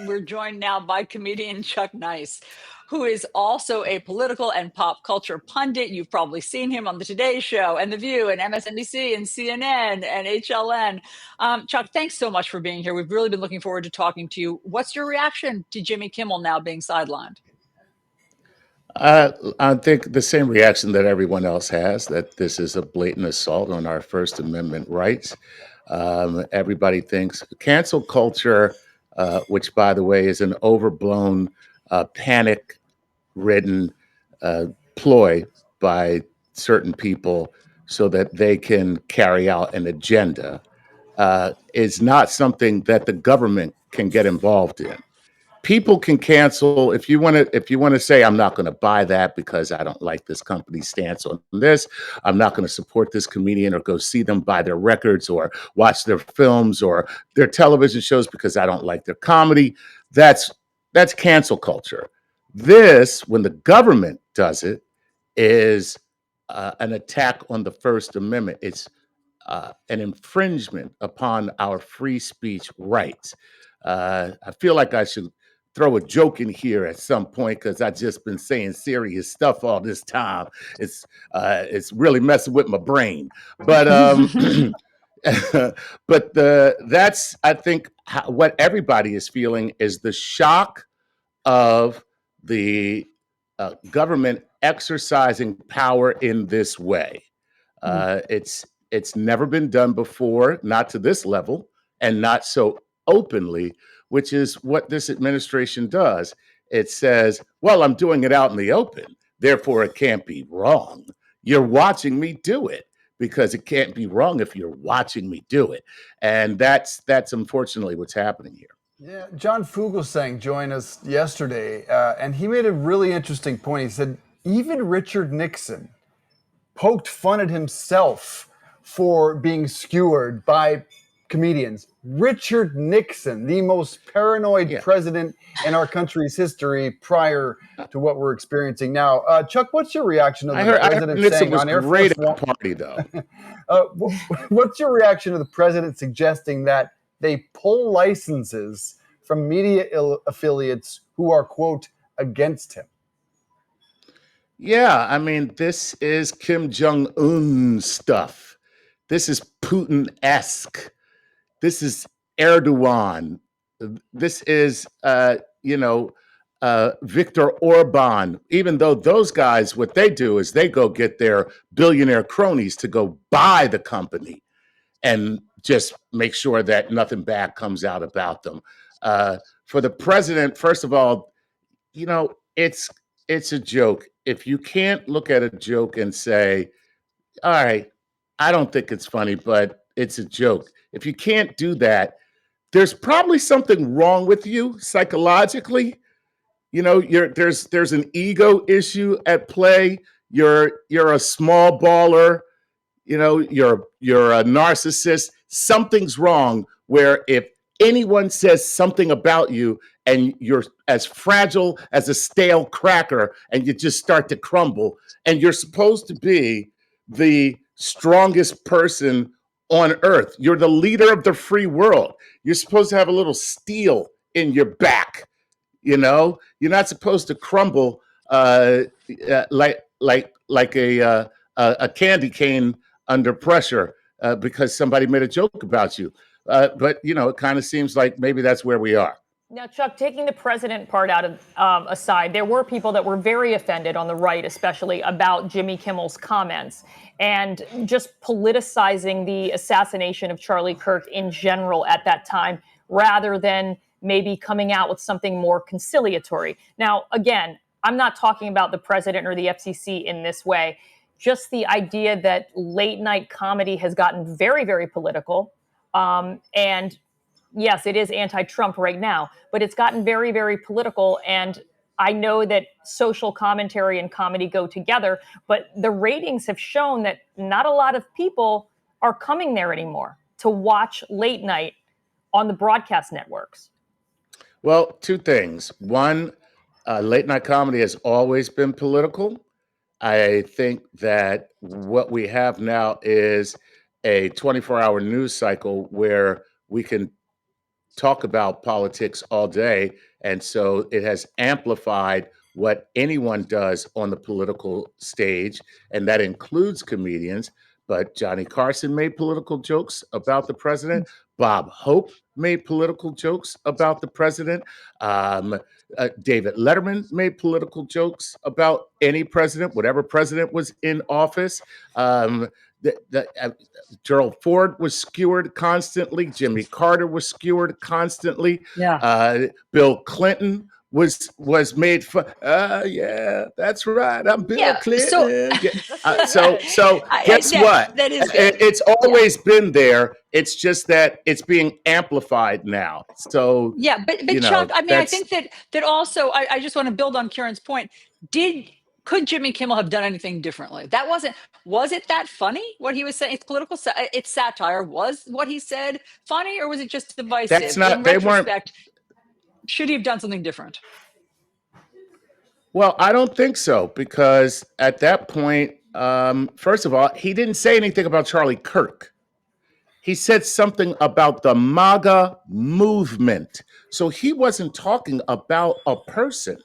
We're joined now by comedian Chuck Nice, who is also a political and pop culture pundit. You've probably seen him on the Today Show and The View and MSNBC and CNN and HLN. Chuck, thanks so much for being here. We've really been looking forward to talking to you. What's your reaction to Jimmy Kimmel now being sidelined? I think the same reaction that everyone else has, that this is a blatant assault on our First Amendment rights. Everybody thinks cancel culture, which, by the way, is an overblown, panic ridden ploy by certain people so that they can carry out an agenda, is not something that the government can get involved in. People can cancel if you want to say I'm not going to buy that because I don't like this company's stance on this. I'm not going to support this comedian or go see them, buy their records or watch their films or their television shows because I don't like their comedy. That's cancel culture. This, when the government does it, is an attack on the First Amendment. It's an infringement upon our free speech rights. I feel like I should throw a joke in here at some point because I've just been saying serious stuff all this time. It's really messing with my brain. But that's I think what everybody is feeling is the shock of the government exercising power in this way. It's never been done before, not to this level, and not so openly, which is what this administration does. It says, "Well, I'm doing it out in the open, therefore it can't be wrong. You're watching me do it." Because it can't be wrong if you're watching me do it, and that's unfortunately what's happening here. Yeah, John Fugelsang joined us yesterday, and he made a really interesting point. He said even Richard Nixon poked fun at himself for being skewered by comedians. Richard Nixon, the most paranoid president in our country's history prior to what we're experiencing now. Chuck, what's your reaction to the president saying on Air Force One? Party, though. What's your reaction to the president suggesting that they pull licenses from media affiliates who are, quote, against him? Yeah, I mean, this is Kim Jong-un stuff. This is Putin-esque. This is Erdogan. This is, Viktor Orban. Even though those guys, what they do is they go get their billionaire cronies to go buy the company and just make sure that nothing bad comes out about them. For the president, first of all, it's a joke. If you can't look at a joke and say, all right, I don't think it's funny, but it's a joke. If you can't do that, there's probably something wrong with you psychologically. There's an ego issue at play. You're a small baller. You're a narcissist. Something's wrong where if anyone says something about you and you're as fragile as a stale cracker and you just start to crumble, and you're supposed to be the strongest person on earth. You're the leader of the free world. You're supposed to have a little steel in your back. You're not supposed to crumble like a candy cane under pressure because somebody made a joke about you. But it kind of seems like maybe that's where we are. Now, Chuck, taking the president part out of aside, there were people that were very offended on the right, especially about Jimmy Kimmel's comments and just politicizing the assassination of Charlie Kirk in general at that time, rather than maybe coming out with something more conciliatory. Now, again, I'm not talking about the president or the FCC in this way. Just the idea that late night comedy has gotten very, very political. And yes, it is anti-Trump right now, but it's gotten very, very political. And I know that social commentary and comedy go together, but the ratings have shown that not a lot of people are coming there anymore to watch late night on the broadcast networks. Well, two things. One, late night comedy has always been political. I think that what we have now is a 24-hour news cycle where we can talk about politics all day. And so it has amplified what anyone does on the political stage, and that includes comedians. But Johnny Carson made political jokes about the president. Bob Hope made political jokes about the president. Um, David Letterman made political jokes about any president, whatever president was in office. Gerald Ford was skewered constantly. Jimmy Carter was skewered constantly. Yeah. Bill Clinton was made fun. Yeah, that's right. I'm Bill Yeah. So, Clinton. So guess what? that is good. It's always been there. It's just that it's being amplified now. So Yeah, but Chuck, I mean, I think that also, I just want to build on Kieran's point. Could Jimmy Kimmel have done anything differently? Was it that funny what he was saying? It's political, it's satire. Was what he said funny, or was it just divisive? That's not. In They weren't. retrospect, should he have done something different? Well, I don't think so, because at that point, first of all, he didn't say anything about Charlie Kirk. He said something about the MAGA movement. So he wasn't talking about a person.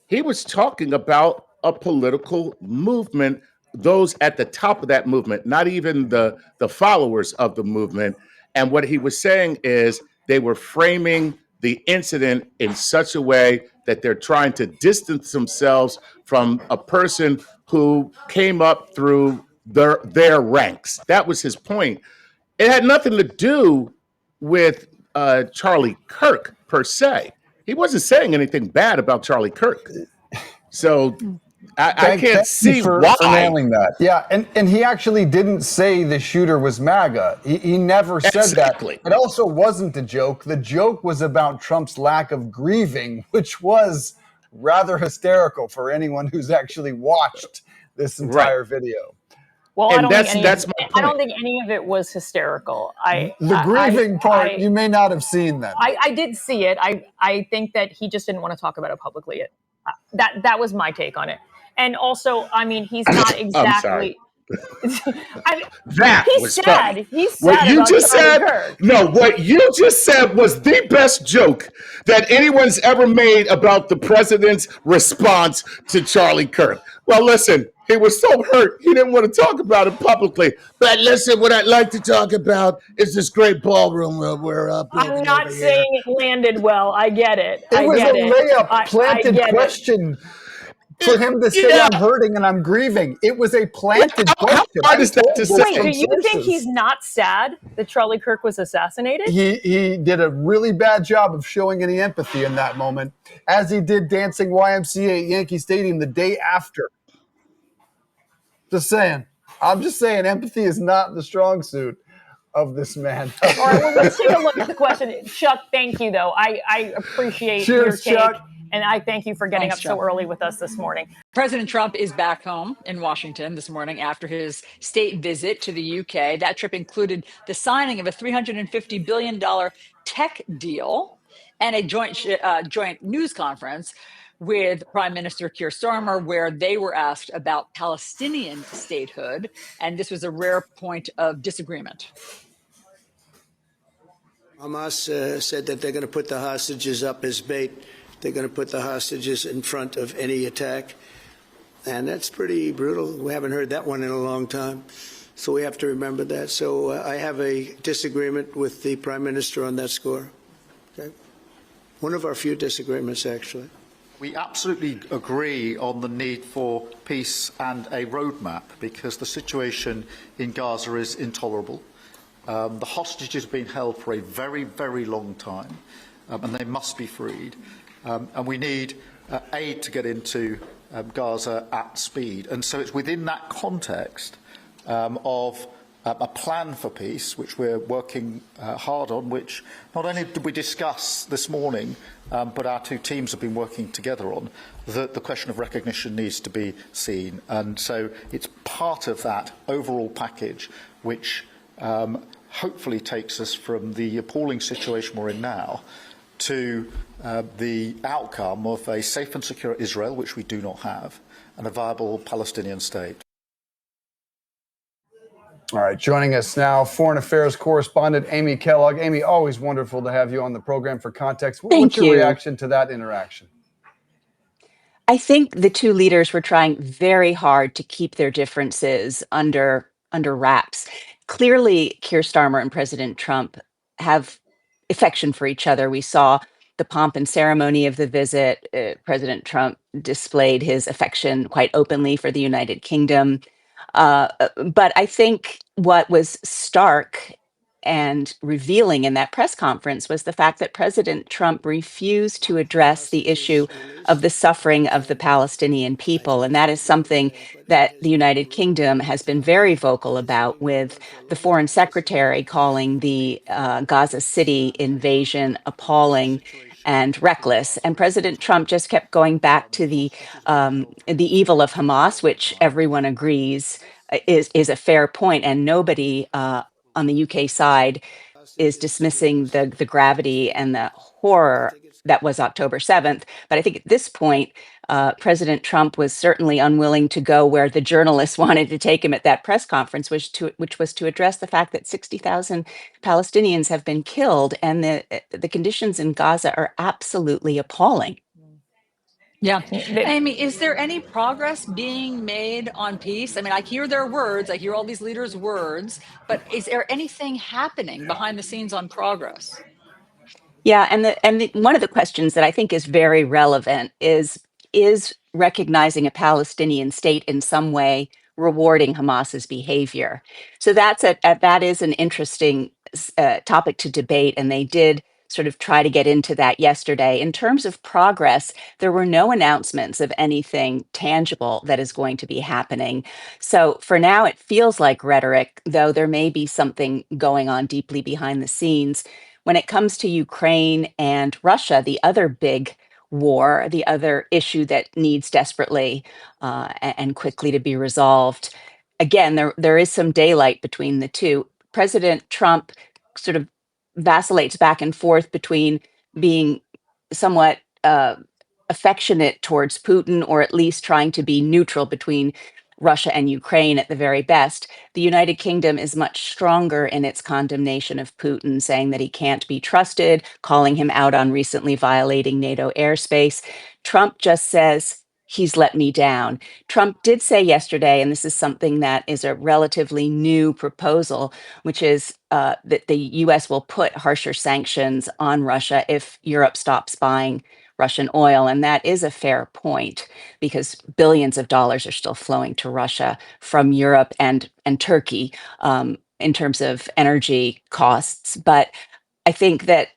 He was talking about a political movement, those at the top of that movement, not even the followers of the movement. And what he was saying is they were framing the incident in such a way that they're trying to distance themselves from a person who came up through their ranks. That was his point. It had nothing to do with Charlie Kirk per se. He wasn't saying anything bad about Charlie Kirk. So I can't see why. For nailing that. Yeah, and he actually didn't say the shooter was MAGA. He never said Exactly. that. It also wasn't a joke. The joke was about Trump's lack of grieving, which was rather hysterical for anyone who's actually watched this entire video. Well, And I don't think any of it was hysterical. The grieving part, you may not have seen that. I did see it. I think that he just didn't want to talk about it publicly. That was my take on it. And also, I mean, he's not exactly. He's sad. He's sad. What you just said? Kirk. No, what you just said was the best joke that anyone's ever made about the president's response to Charlie Kirk. Well, listen, he was so hurt he didn't want to talk about it publicly. But listen, what I'd like to talk about is this great ballroom we're I'm not saying it landed well. I get it. It was a layup, planted question. For him to say, I'm hurting and I'm grieving. It was a planted question. Wait, do you think he's not sad that Charlie Kirk was assassinated? He did a really bad job of showing any empathy in that moment, as he did dancing YMCA at Yankee Stadium the day after. Just saying. I'm just saying empathy is not the strong suit of this man. All right, well, let's take a look at the question. Chuck, thank you, though. I appreciate your take. Chuck. And I thank you for getting up so early with us this morning. President Trump is back home in Washington this morning after his state visit to the UK. That trip included the signing of a $350 billion tech deal and a joint news conference with Prime Minister Keir Starmer, where they were asked about Palestinian statehood. And this was a rare point of disagreement. Hamas said that they're going to put the hostages up as bait. They're going to put the hostages in front of any attack. And that's pretty brutal. We haven't heard that one in a long time. So we have to remember that. So I have a disagreement with the Prime Minister on that score. Okay? One of our few disagreements, actually. We absolutely agree on the need for peace and a roadmap, because the situation in Gaza is intolerable. The hostages have been held for a very, very long time, and they must be freed. And we need aid to get into Gaza at speed. And so it's within that context of a plan for peace, which we're working hard on, which not only did we discuss this morning, but our two teams have been working together on, that the question of recognition needs to be seen. And so it's part of that overall package which hopefully takes us from the appalling situation we're in now to the outcome of a safe and secure Israel, which we do not have, and a viable Palestinian state. All right, joining us now, Foreign Affairs correspondent Amy Kellogg. Amy, always wonderful to have you on the program for context. What's Thank your you. reaction to that interaction? I think the two leaders were trying very hard to keep their differences under wraps. Clearly, Keir Starmer and President Trump have affection for each other. We saw the pomp and ceremony of the visit. President Trump displayed his affection quite openly for the United Kingdom. But I think what was stark and revealing in that press conference was the fact that President Trump refused to address the issue of the suffering of the Palestinian people. And that is something that the United Kingdom has been very vocal about, with the foreign secretary calling the Gaza City invasion appalling and reckless. And President Trump just kept going back to the evil of Hamas, which everyone agrees is a fair point, and nobody on the UK side is dismissing the gravity and the horror that was October 7th. But I think at this point, President Trump was certainly unwilling to go where the journalists wanted to take him at that press conference, which was to address the fact that 60,000 Palestinians have been killed, and the conditions in Gaza are absolutely appalling. Yeah. Amy, is there any progress being made on peace? I mean, I hear their words, I hear all these leaders' words, but is there anything happening behind the scenes on progress? Yeah, and one of the questions that I think is very relevant is recognizing a Palestinian state in some way rewarding Hamas's behavior. So that is an interesting topic to debate, and they did sort of try to get into that yesterday. In terms of progress, there were no announcements of anything tangible that is going to be happening. So for now, it feels like rhetoric, though there may be something going on deeply behind the scenes. When it comes to Ukraine and Russia, the other big war, the other issue that needs desperately and quickly to be resolved, again, there is some daylight between the two. President Trump sort of vacillates back and forth between being somewhat affectionate towards Putin, or at least trying to be neutral between Russia and Ukraine at the very best. The United Kingdom is much stronger in its condemnation of Putin, saying that he can't be trusted, calling him out on recently violating NATO airspace. Trump just says, he's let me down. Trump did say yesterday, and this is something that is a relatively new proposal, which is that the US will put harsher sanctions on Russia if Europe stops buying Russian oil. And that is a fair point, because billions of dollars are still flowing to Russia from Europe and Turkey in terms of energy costs. But I think that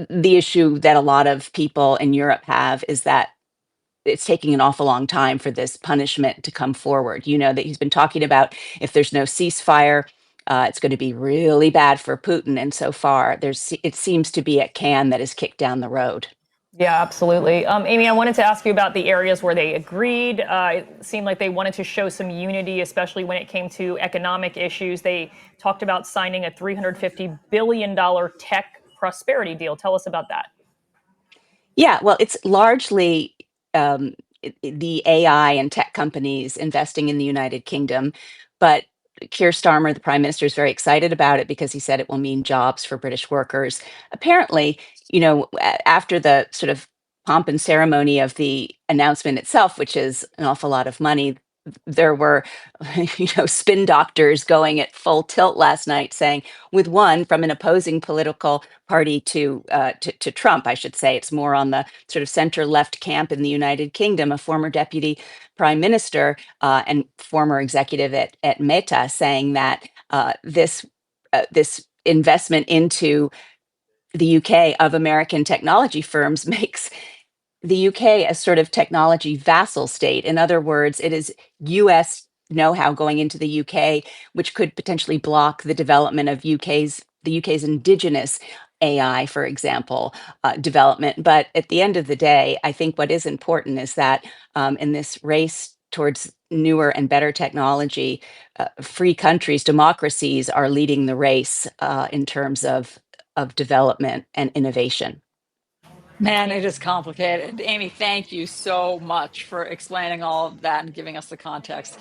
the issue that a lot of people in Europe have is that it's taking an awful long time for this punishment to come forward. You know that he's been talking about, if there's no ceasefire, it's going to be really bad for Putin. And so far, it seems to be a can that is kicked down the road. Yeah, absolutely. Amy, I wanted to ask you about the areas where they agreed. It seemed like they wanted to show some unity, especially when it came to economic issues. They talked about signing a $350 billion tech prosperity deal. Tell us about that. Yeah, well, it's largely the AI and tech companies investing in the United Kingdom, but Keir Starmer, the Prime Minister, is very excited about it because he said it will mean jobs for British workers. Apparently, after the sort of pomp and ceremony of the announcement itself, which is an awful lot of money, there were, spin doctors going at full tilt last night, saying, with one from an opposing political party to Trump, I should say, it's more on the sort of center left camp in the United Kingdom, a former deputy prime minister and former executive at Meta, saying that this investment into the UK of American technology firms makes the UK a sort of technology vassal state. In other words, it is US know-how going into the UK, which could potentially block the development of the UK's indigenous AI, for example, development. But at the end of the day, I think what is important is that in this race towards newer and better technology, free countries, democracies are leading the race in terms of development and innovation. Man, it is complicated. Amy, thank you so much for explaining all of that and giving us the context.